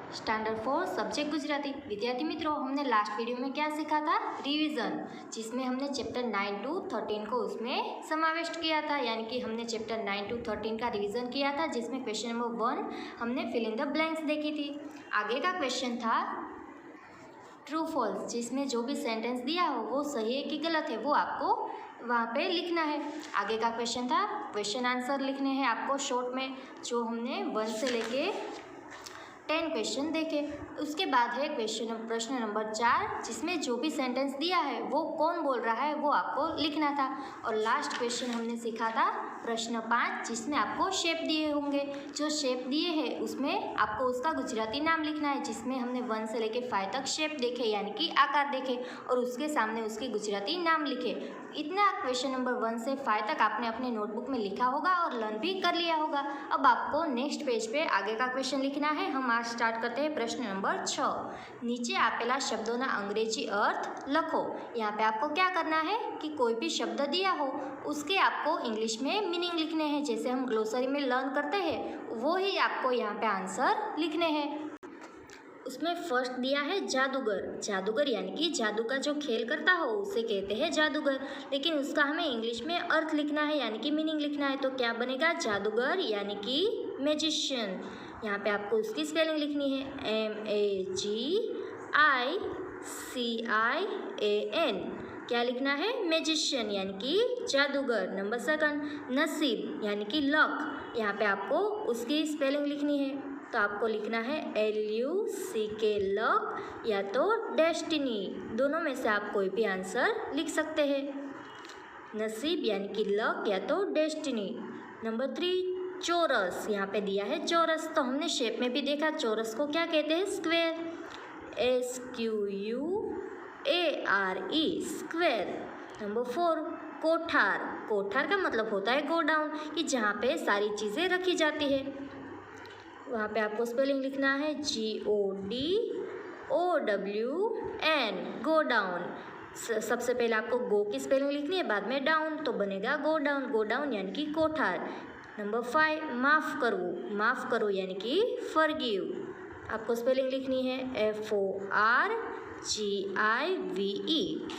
Standard 4 subject Gujarati. विद्यार्थी मित्रों, हमने लास्ट वीडियो में क्या सीखा था? रिवीजन, जिसमें हमने चैप्टर 9 to 13 को उसमें समावेश किया था, यानी कि हमने चैप्टर 9 to 13 का रिवीजन किया था, जिसमें क्वेश्चन नंबर 1 हमने फिल इन द ब्लैंक्स देखी थी। आगे का क्वेश्चन था ट्रू फॉल्स, जिसमें जो भी सेंटेंस दिया हो वो सही है कि गलत है वो आपको वहाँ पे लिखना है। आगे का क्वेश्चन था क्वेश्चन आंसर लिखने हैं आपको शॉर्ट में, जो हमने 1 से लेके 10 क्वेश्चन देखे। उसके बाद है प्रश्न नंबर 4, जिसमें जो भी सेंटेंस दिया है वो कौन बोल रहा है वो आपको लिखना था। और लास्ट क्वेश्चन हमने सीखा था प्रश्न 5, जिसमें आपको शेप दिए होंगे। जो शेप दिए हैं उसमें आपको उसका गुजराती नाम लिखना है, जिसमें हमने 1 से लेके 5 तक शेप देखे, यानी कि आकार देखे, और उसके सामने उसके गुजराती नाम लिखे। इतना क्वेश्चन नंबर 1 से 5 तक आपने अपने नोटबुक में लिखा होगा और लर्न भी कर लिया होगा। अब आपको नेक्स्ट पेज पे आगे का क्वेश्चन लिखना है। हम आज स्टार्ट करते हैं प्रश्न नंबर 6। नीचे आपेला शब्दों ना अंग्रेजी अर्थ लखो। यहाँ पे आपको क्या करना है कि कोई भी शब्द दिया हो उसके आपको इंग्लिश में मीनिंग लिखने हैं, जैसे हम ग्लोसरी में लर्न करते हैं वो ही आपको यहाँ पे आंसर लिखने हैं। उसमें फर्स्ट दिया है जादूगर। जादूगर यानी कि जादू का जो खेल करता हो उसे कहते हैं जादूगर, लेकिन उसका हमें इंग्लिश में अर्थ लिखना है, यानी कि मीनिंग लिखना है। तो क्या बनेगा? जादूगर यानी कि मैजिशियन। यहाँ पे आपको उसकी स्पेलिंग लिखनी है MAGICIAN। क्या लिखना है? मैजिशियन यानी कि जादूगर। नंबर 2 नसीब यानी कि लक। यहाँ पे आपको उसकी स्पेलिंग लिखनी है, तो आपको लिखना है LUCK लक या तो डेस्टिनी। दोनों में से आप कोई भी आंसर लिख सकते हैं, नसीब यानी कि लक या तो डेस्टिनी। नंबर 3 चौरस। यहाँ पे दिया है चौरस, तो हमने शेप में भी देखा चौरस को क्या कहते हैं? Square, SQUARE square. नंबर 4 कोठार। कोठार का मतलब होता है गोडाउन, कि जहाँ पे सारी चीज़ें रखी जाती है। वहाँ पे आपको स्पेलिंग लिखना है GODOWN गोडाउन। सबसे पहले आपको गो की स्पेलिंग लिखनी है, बाद में डाउन, तो बनेगा गोडाउन। गोडाउन यानी कि कोठार। नंबर 5 माफ़ करो। माफ़ करो यानी कि फॉरगिव। आपको स्पेलिंग लिखनी है FORGIVE।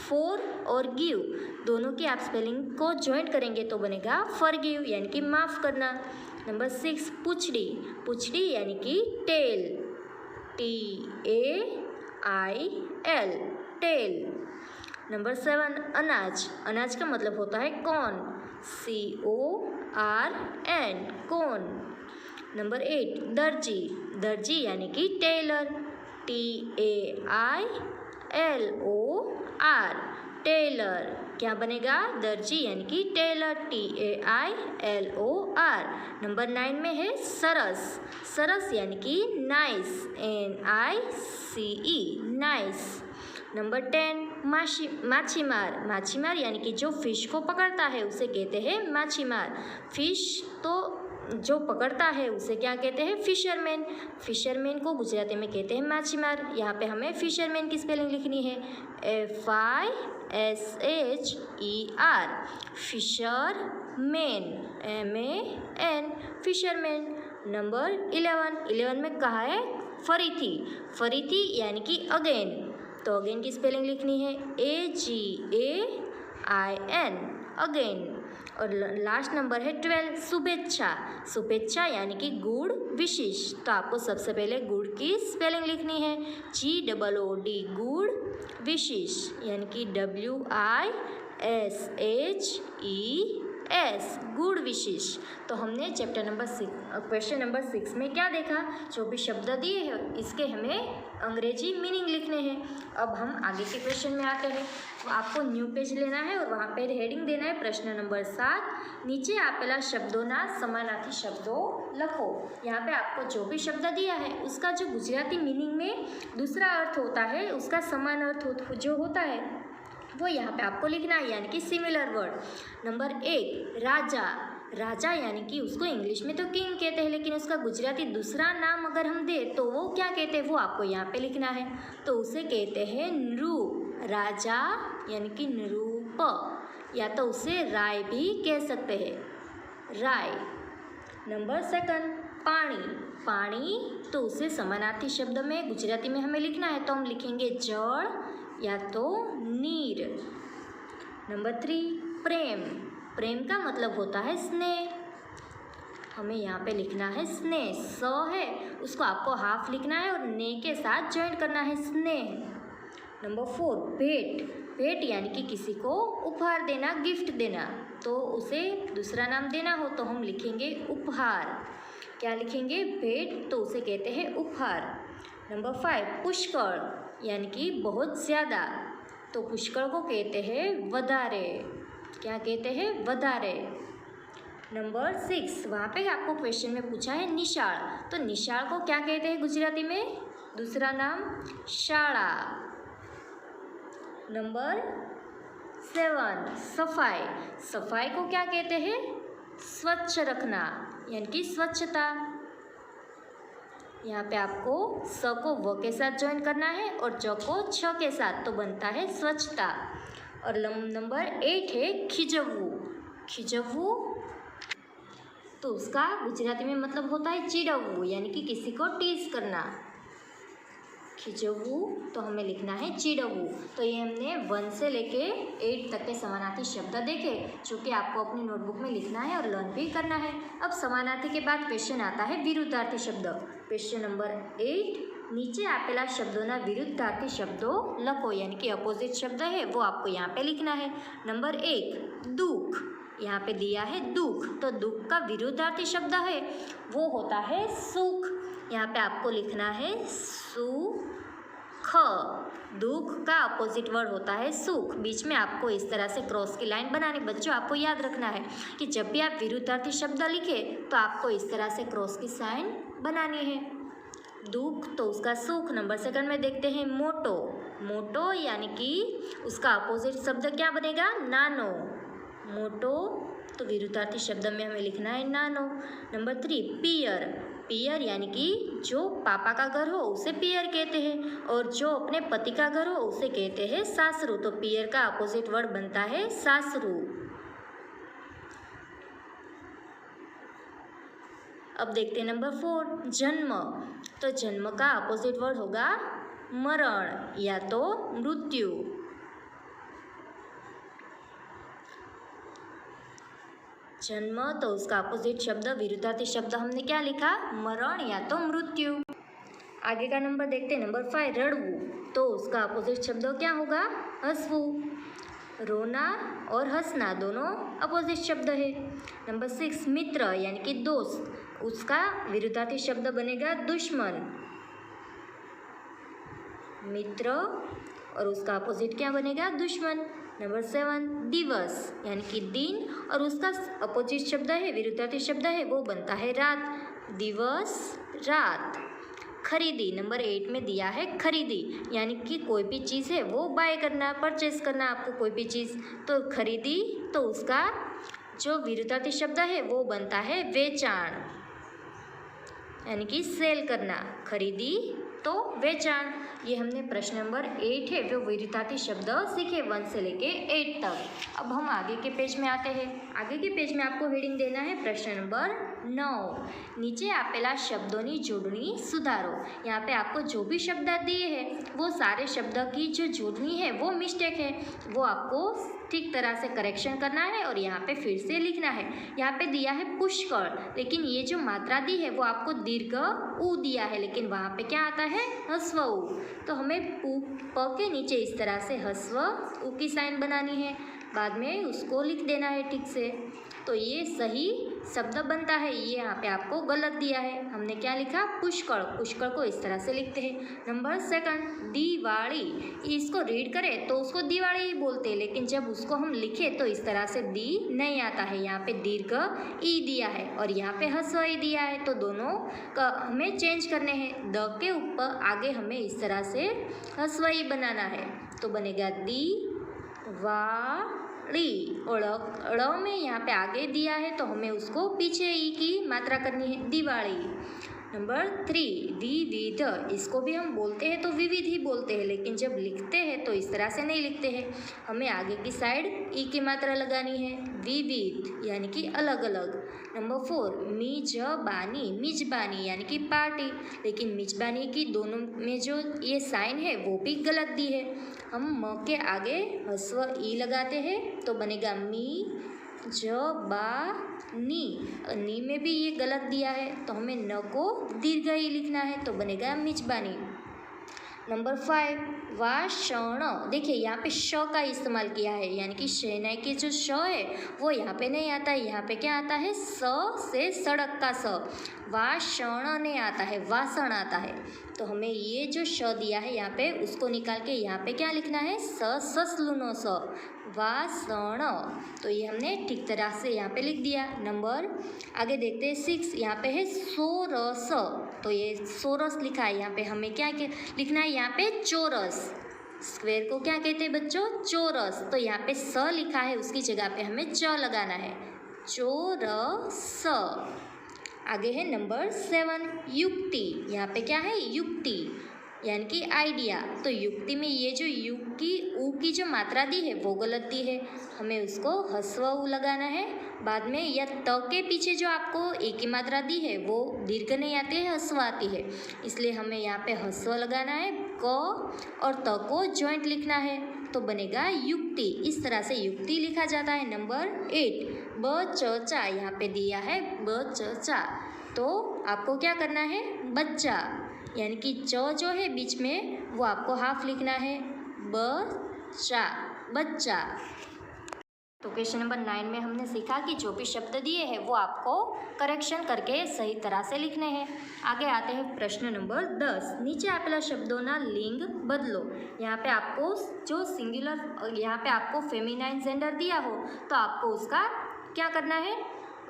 फॉर और गिव दोनों की आप स्पेलिंग को ज्वाइंट करेंगे तो बनेगा फॉरगिव यानी कि माफ़ करना। नंबर 6 पुछड़ी। पुछड़ी यानी कि टेल, TAIL टेल। नंबर 7 अनाज। अनाज का मतलब होता है कॉर्न, CORN कॉर्न। नंबर 8 दर्जी। दर्जी यानी कि टेलर, TAILOR टेलर। क्या बनेगा? दर्जी यानी कि टेलर, TAILOR। नंबर 9 में है सरस। सरस यानी कि नाइस, NICE नाइस। नंबर 10 माछीमार। माछीमार यानी कि जो फिश को पकड़ता है उसे कहते हैं माछीमार। फिश तो जो पकड़ता है उसे क्या कहते हैं? फिशरमैन। फिशरमैन को गुजराती में कहते हैं माछीमार। यहाँ पे हमें फिशरमैन की स्पेलिंग लिखनी है FISHER fisherman, MAN fisherman. Number 11 में कहा है फरीथी। फरीथी यानी कि अगेन, तो अगेन की स्पेलिंग लिखनी है AGAIN अगेन। और लास्ट नंबर है 12 शुभेच्छा। शुभेच्छा यानी कि गुड विशेष, तो आपको सबसे पहले गुड की स्पेलिंग लिखनी है GOOD गुड विशेष यानी कि WISHES गुड विशेष। तो हमने चैप्टर नंबर 6 क्वेश्चन नंबर 6 में क्या देखा? जो भी शब्द दिए हैं इसके हमें अंग्रेजी मीनिंग लिखने हैं। अब हम आगे के क्वेश्चन में आते हैं। आपको न्यू पेज लेना है और वहाँ पे हेडिंग देना है प्रश्न नंबर 7। नीचे आपेला शब्दों ना समानार्थी शब्दों लखो। यहाँ पे आपको जो भी शब्द दिया है उसका जो गुजराती मीनिंग में दूसरा अर्थ होता है, उसका समान अर्थ जो होता है वो यहाँ पे आपको लिखना है, यानी कि सिमिलर वर्ड। नंबर 1 राजा। राजा यानी कि उसको इंग्लिश में तो किंग कहते हैं, लेकिन उसका गुजराती दूसरा नाम अगर हम दे तो वो क्या कहते हैं वो आपको यहाँ पे लिखना है। तो उसे कहते हैं नृप। राजा यानी कि नृप, या तो उसे राय भी कह सकते हैं, राय। नंबर 2 पानी। पानी, तो उसे समानार्थी शब्द में गुजराती में हमें लिखना है तो हम लिखेंगे जल या तो नीर। नंबर 3 प्रेम। प्रेम का मतलब होता है स्नेह, हमें यहाँ पे लिखना है स्नेह। स है उसको आपको हाफ लिखना है और ने के साथ ज्वाइन करना है स्नेह। नंबर 4 भेंट। भेंट यानी कि किसी को उपहार देना, गिफ्ट देना, तो उसे दूसरा नाम देना हो तो हम लिखेंगे उपहार। क्या लिखेंगे? भेंट, तो उसे कहते हैं उपहार। नंबर 5 पुष्कळ यानी कि बहुत ज़्यादा, तो पुष्कळ को कहते हैं वधारे। क्या कहते हैं? वधारे। नंबर 6 वहाँ पे आपको क्वेश्चन में पूछा है निशाल, तो निशाल को क्या कहते हैं गुजराती में? दूसरा नाम शाला। नंबर 7 सफाई। सफाई को क्या कहते हैं? स्वच्छ रखना यानी कि स्वच्छता। यहाँ पे आपको स को व के साथ ज्वाइन करना है और च को छ के साथ, तो बनता है स्वच्छता। और नंबर 8 है खिजवू। खिजवू तो उसका गुजराती में मतलब होता है चिड़वू यानी कि किसी को टीज करना। खिजवू तो हमें लिखना है चिड़वू। तो ये हमने 1 से लेके 8 तक के समानार्थी शब्द देखे जो कि आपको अपनी नोटबुक में लिखना है और लर्न भी करना है। अब समानार्थी के बाद क्वेश्चन आता है विरुद्धार्थी शब्द। क्वेश्चन नंबर 8 नीचे आपेला शब्दों विरुद्धार्थी शब्दों लखो यानी कि अपोजिट शब्द है वो आपको यहाँ पे लिखना है। नंबर 1 दुख, यहाँ पे दिया है दुख, तो दुख का विरुद्धार्थी शब्द है वो होता है सुख। यहाँ पे आपको लिखना है सुख। दुख का अपोजिट वर्ड होता है सुख। बीच में आपको इस तरह से क्रॉस की लाइन बनानी। बच्चों आपको याद रखना है कि जब भी आप विरुद्धार्थी शब्द लिखे तो आपको इस तरह से क्रॉस की साइन बनानी है। दुख तो उसका सुख। नंबर 2 में देखते हैं मोटो। मोटो यानी कि उसका अपोजिट शब्द क्या बनेगा? नानो। मोटो तो विरुद्धार्थी शब्द में हमें लिखना है नानो। नंबर 3 पियर। पियर यानी कि जो पापा का घर हो उसे पियर कहते हैं और जो अपने पति का घर हो उसे कहते हैं सासरू। तो पियर का अपोजिट वर्ड बनता है सासरू। अब देखते हैं नंबर 4 जन्म। तो जन्म का अपोजिट वर्ड होगा मरण या तो मृत्यु। जन्म तो उसका अपोजिट शब्द विरुद्धार्थी शब्द हमने क्या लिखा? मरण या तो मृत्यु। आगे का नंबर देखते हैं नंबर 5 रड़वू। तो उसका अपोजिट शब्द क्या होगा? हंसवू। रोना और हंसना दोनों अपोजिट शब्द है। नंबर 6 मित्र यानी कि दोस्त, उसका विरुद्धार्थी शब्द बनेगा दुश्मन। मित्र और उसका अपोजिट क्या बनेगा? दुश्मन। नंबर 7 दिवस यानी कि दिन और उसका अपोजिट शब्द है विरुद्धार्थी शब्द है वो बनता है रात। दिवस रात। खरीदी। नंबर 8 में दिया है खरीदी यानी कि कोई भी चीज़ है वो बाय करना, परचेस करना आपको कोई भी चीज़, तो खरीदी तो उसका जो विरुद्धार्थी शब्द है वो बनता है वेचाण यानी कि सेल करना। खरीदी तो वेचाण। ये हमने प्रश्न नंबर 8 है वो विरुद्धार्थी शब्द सीखे 1 से लेके 8 तक। अब हम आगे के पेज में आते हैं। आगे के पेज में आपको हेडिंग देना है प्रश्न नंबर 9 नीचे आपेला शब्दों जोड़नी सुधारो। यहाँ पे आपको जो भी शब्द दिए हैं वो सारे शब्द की जो जोड़नी है वो मिस्टेक है, वो आपको ठीक तरह से करेक्शन करना है और यहाँ पे फिर से लिखना है। यहाँ पे दिया है पुष्कळ, लेकिन ये जो मात्रा दी है वो आपको दीर्घ उ दिया है, लेकिन वहाँ पे क्या आता है? ह्रस्व उ। तो हमें प के नीचे इस तरह से ह्रस्व उ की साइन बनानी है, बाद में उसको लिख देना है ठीक से, तो ये सही शब्द बनता है। ये यहाँ पे आपको गलत दिया है, हमने क्या लिखा? पुष्कळ। पुष्कळ को इस तरह से लिखते हैं। नंबर 2 दिवाली। इसको रीड करें तो उसको दिवाली ही बोलते हैं, लेकिन जब उसको हम लिखें तो इस तरह से दी नहीं आता है। यहाँ पे दीर्घ ई दिया है और यहाँ पे ह्रस्व ई दिया है, तो दोनों का हमें चेंज करने हैं। द के ऊपर आगे हमें इस तरह से ह्रस्व ई बनाना है, तो बनेगा दी और ड़ में यहाँ पे आगे दिया है तो हमें उसको पीछे ई की मात्रा करनी है, दिवाली। नंबर 3 विविध, इसको भी हम बोलते हैं तो विविध ही बोलते हैं, लेकिन जब लिखते हैं तो इस तरह से नहीं लिखते हैं। हमें आगे की साइड ई की मात्रा लगानी है, विविध यानी कि अलग अलग। नंबर 4 मिजबानी, मिजबानी यानी कि पार्टी, लेकिन मिजबानी की दोनों में जो ये साइन है वो भी गलत दी है। हम म के आगे ह्रस्व ई लगाते हैं तो बनेगा मी ज बा नी, नी में भी ये गलत दिया है तो हमें न को दीर्घ ई लिखना है तो बनेगा मिजबानी। नंबर 5 वाषण, देखिए यहाँ पे श का इस्तेमाल किया है, यानी कि शहनाई के जो श है वो यहाँ पे नहीं आता है, यहाँ पे क्या आता है स से सड़क का स, वाषण नहीं आता है, वासण आता है। तो हमें ये जो श दिया है यहाँ पे उसको निकाल के यहाँ पे क्या लिखना है ससलुनो स, वासण। तो ये हमने ठीक तरह से यहाँ पे लिख दिया। नंबर आगे देखते हैं 6, यहाँ पे है सोरस, तो ये सोरस लिखा है, यहाँ पे हमें क्या लिखना है, यहाँ पे चौरस, स्क्वायर को क्या कहते हैं बच्चों चौरस, तो यहाँ पे स लिखा है उसकी जगह पे हमें च लगाना है, चौरस। आगे है नंबर 7 युक्ति, यहाँ पे क्या है युक्ति यानी कि आइडिया, तो युक्ति में ये जो यु की ऊ की जो मात्रा दी है वो गलत दी है, हमें उसको ह्रस्व ऊ लगाना है बाद में, या त के पीछे जो आपको ए की मात्रा दी है वो दीर्घ नहीं आती है ह्रस्व आती है, इसलिए हमें यहाँ पे ह्रस्व लगाना है, क और त को जॉइंट लिखना है तो बनेगा युक्ति। इस तरह से युक्ति लिखा जाता है। नंबर 8 ब च चा, यहाँ पे दिया है ब च चा, तो आपको क्या करना है बच्चा, यानी कि च जो है बीच में वो आपको हाफ लिखना है, बच्चा बच्चा। तो क्वेश्चन नंबर 9 में हमने सीखा कि जो भी शब्द दिए हैं वो आपको करेक्शन करके सही तरह से लिखने हैं। आगे आते हैं प्रश्न नंबर 10, नीचे आपेला शब्दों लिंग बदलो। यहाँ पे आपको जो सिंगुलर, यहाँ पे आपको फेमिनाइन जेंडर दिया हो तो आपको उसका क्या करना है,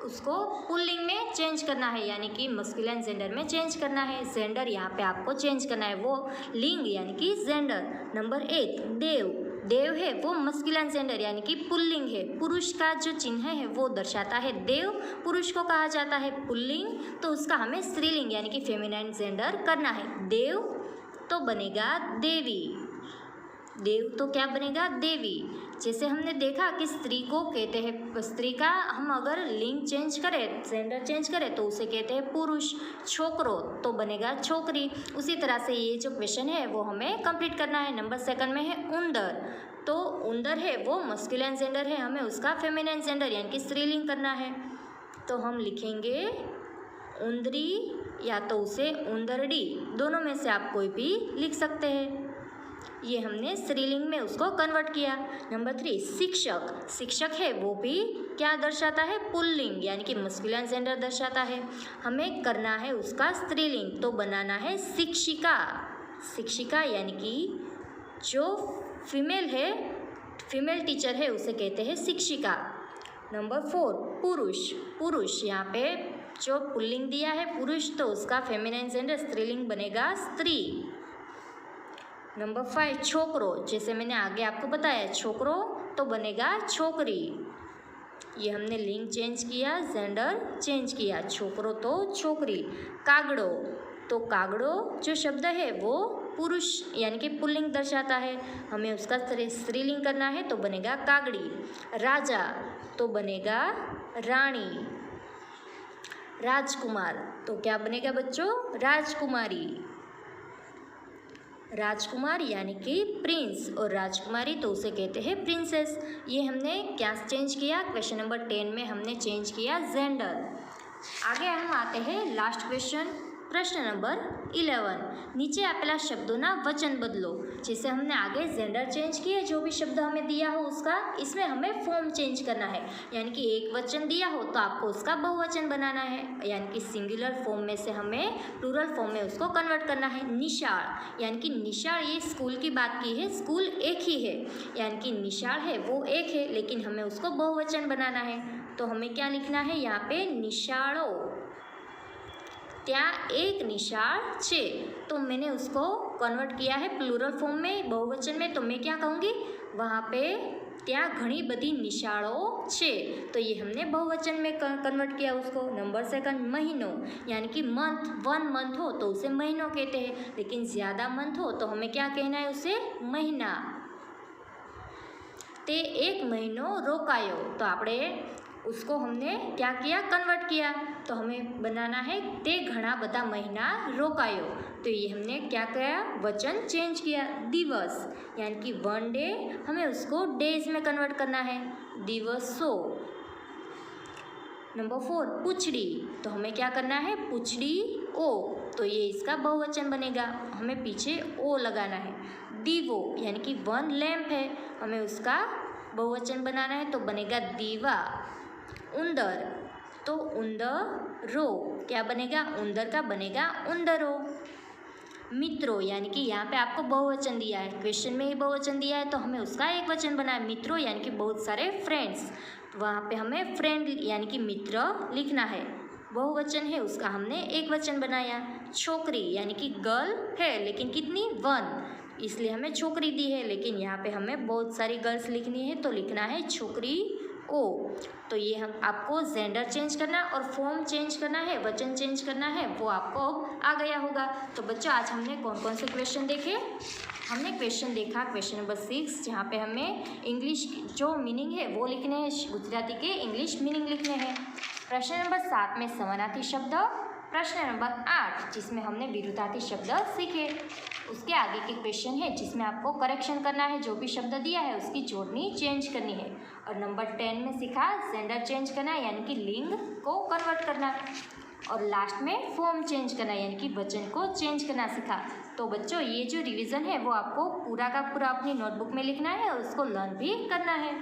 उसको पुल्लिंग में चेंज करना है, यानी कि मस्कुलिन जेंडर में चेंज करना है। जेंडर यहाँ पे आपको चेंज करना है, वो लिंग यानी कि जेंडर। नंबर 1 देव, देव है वो मस्कुलिन जेंडर यानी कि पुल्लिंग है, पुरुष का जो चिन्ह है वो दर्शाता है देव, पुरुष को कहा जाता है पुल्लिंग, तो उसका हमें स्त्रीलिंग यानी कि फेमिनाइन जेंडर करना है। देव तो बनेगा देवी, देव तो क्या बनेगा देवी। जैसे हमने देखा कि स्त्री को कहते हैं, स्त्री का हम अगर लिंग चेंज करें, जेंडर चेंज करें तो उसे कहते हैं पुरुष, छोकरो तो बनेगा छोकरी। उसी तरह से ये जो क्वेश्चन है वो हमें कंप्लीट करना है। नंबर 2 में है उंदर, तो उंदर है वो मस्कुलिन जेंडर है, हमें उसका फेमिनाइन जेंडर यानी कि स्त्रीलिंग करना है, तो हम लिखेंगे उंदरी या तो उसे उंदरडी, दोनों में से आप कोई भी लिख सकते हैं। ये हमने स्त्रीलिंग में उसको कन्वर्ट किया। नंबर 3 शिक्षक, शिक्षक है वो भी क्या दर्शाता है पुल्लिंग यानी कि मस्कुलिन जेंडर दर्शाता है, हमें करना है उसका स्त्रीलिंग, तो बनाना है शिक्षिका, शिक्षिका यानी कि जो फीमेल है, फीमेल टीचर है उसे कहते हैं शिक्षिका। नंबर 4 पुरुष, पुरुष यहाँ पे जो पुल्लिंग दिया है पुरुष, तो उसका फेमिनाइन जेंडर स्त्रीलिंग बनेगा स्त्री। नंबर 5 छोकरो, जैसे मैंने आगे आपको बताया छोकरो तो बनेगा छोकरी, ये हमने लिंग चेंज किया, जेंडर चेंज किया, छोकरो तो छोकरी। कागड़ो, तो कागड़ो जो शब्द है वो पुरुष यानी कि पुल्लिंग दर्शाता है, हमें उसका स्त्रीलिंग करना है तो बनेगा कागड़ी। राजा तो बनेगा रानी। राजकुमार तो क्या बनेगा बच्चों राजकुमारी, राजकुमार यानी कि प्रिंस, और राजकुमारी तो उसे कहते हैं प्रिंसेस। ये हमने क्या चेंज किया, क्वेश्चन नंबर 10 में हमने चेंज किया जेंडर। आगे हम आते हैं लास्ट क्वेश्चन, प्रश्न नंबर 11, नीचे आपेला शब्दों वचन बदलो। जैसे हमने आगे जेंडर चेंज किया, जो भी शब्द हमें दिया हो उसका, इसमें हमें फॉर्म चेंज करना है, यानी कि एक वचन दिया हो तो आपको उसका बहुवचन बनाना है, यानी कि सिंगुलर फॉर्म में से हमें प्लूरल फॉर्म में उसको कन्वर्ट करना है। निशाल, यानी कि निशाल, ये स्कूल की बात की है, स्कूल एक ही है, यानी कि निशाल है वो एक है, लेकिन हमें उसको बहुवचन बनाना है, तो हमें क्या लिखना है यहाँ पे निशाड़ो, त्या एक निशाल छे, तो मैंने उसको कन्वर्ट किया है प्लूरल फॉर्म में, बहुवचन में, तो मैं क्या कहूँगी वहाँ पे ત્યાં ઘણી બધી નિશાળો છે, तो ये हमने बहुवचन में कन्वर्ट किया उसको। नंबर सेकंड, महीनों, यानी कि मंथ, 1 मंथ हो तो उसे महीनों कहते हैं, लेकिन ज़्यादा मंथ हो तो हमें क्या कहना है उसे? महीना। ते 1 महीनो रोकायो, तो આપણે उसको हमने क्या किया? कन्वर्ट किया। तो हमें बनाना है ते घना बधा महीना रोकायो, तो ये हमने क्या किया? वचन चेंज किया। दिवस, यानी कि 1 डे, हमें उसको डेज में कन्वर्ट करना है, दिवसों। नंबर 4, पुछड़ी, तो हमें क्या करना है? पुछड़ी ओ, तो ये इसका बहुवचन बनेगा, हमें पीछे ओ लगाना है। दीवो, यानी कि 1 लैंप है, हमें उसका बहुवचन बनाना है, तो बनेगा दीवा। उंदर, तो उंदरो, क्या बनेगा? उंदर का बनेगा उंदरो। मित्रों, यानी कि यहाँ पे आपको बहुवचन दिया है, क्वेश्चन में ही बहुवचन दिया है, तो हमें उसका एक वचन बनाना है। मित्रों यानी कि बहुत सारे फ्रेंड्स, वहाँ पे हमें फ्रेंड यानी कि मित्र लिखना है, बहुवचन है, उसका हमने एक वचन बनाया। छोकरी, यानी कि गर्ल है, लेकिन कितनी? 1, इसलिए हमें छोकरी दी है, लेकिन यहाँ पे हमें बहुत सारी गर्ल्स लिखनी है, तो लिखना है छोकरी ओ। तो ये हम आपको जेंडर चेंज करना और फॉर्म चेंज करना है, वचन चेंज करना है, वो आपको अब आ गया होगा। तो बच्चों, आज हमने कौन कौन से क्वेश्चन देखे? हमने क्वेश्चन देखा क्वेश्चन नंबर 6, जहाँ पे हमें इंग्लिश जो मीनिंग है वो लिखने हैं, गुजराती के इंग्लिश मीनिंग लिखने हैं। प्रश्न नंबर 7 में समानार्थी शब्द, प्रश्न नंबर 8 जिसमें हमने विरुद्धार्थी शब्द सीखे, उसके आगे के क्वेश्चन है जिसमें आपको करेक्शन करना है, जो भी शब्द दिया है उसकी जोड़नी चेंज करनी है। और नंबर 10 में सीखा जेंडर चेंज करना, यानी कि लिंग को कन्वर्ट करना, और लास्ट में फॉर्म चेंज करना, यानी कि वचन को चेंज करना सीखा। तो बच्चों, ये जो रिवीजन है वो आपको पूरा का पूरा अपनी नोटबुक में लिखना है और उसको लर्न भी करना है।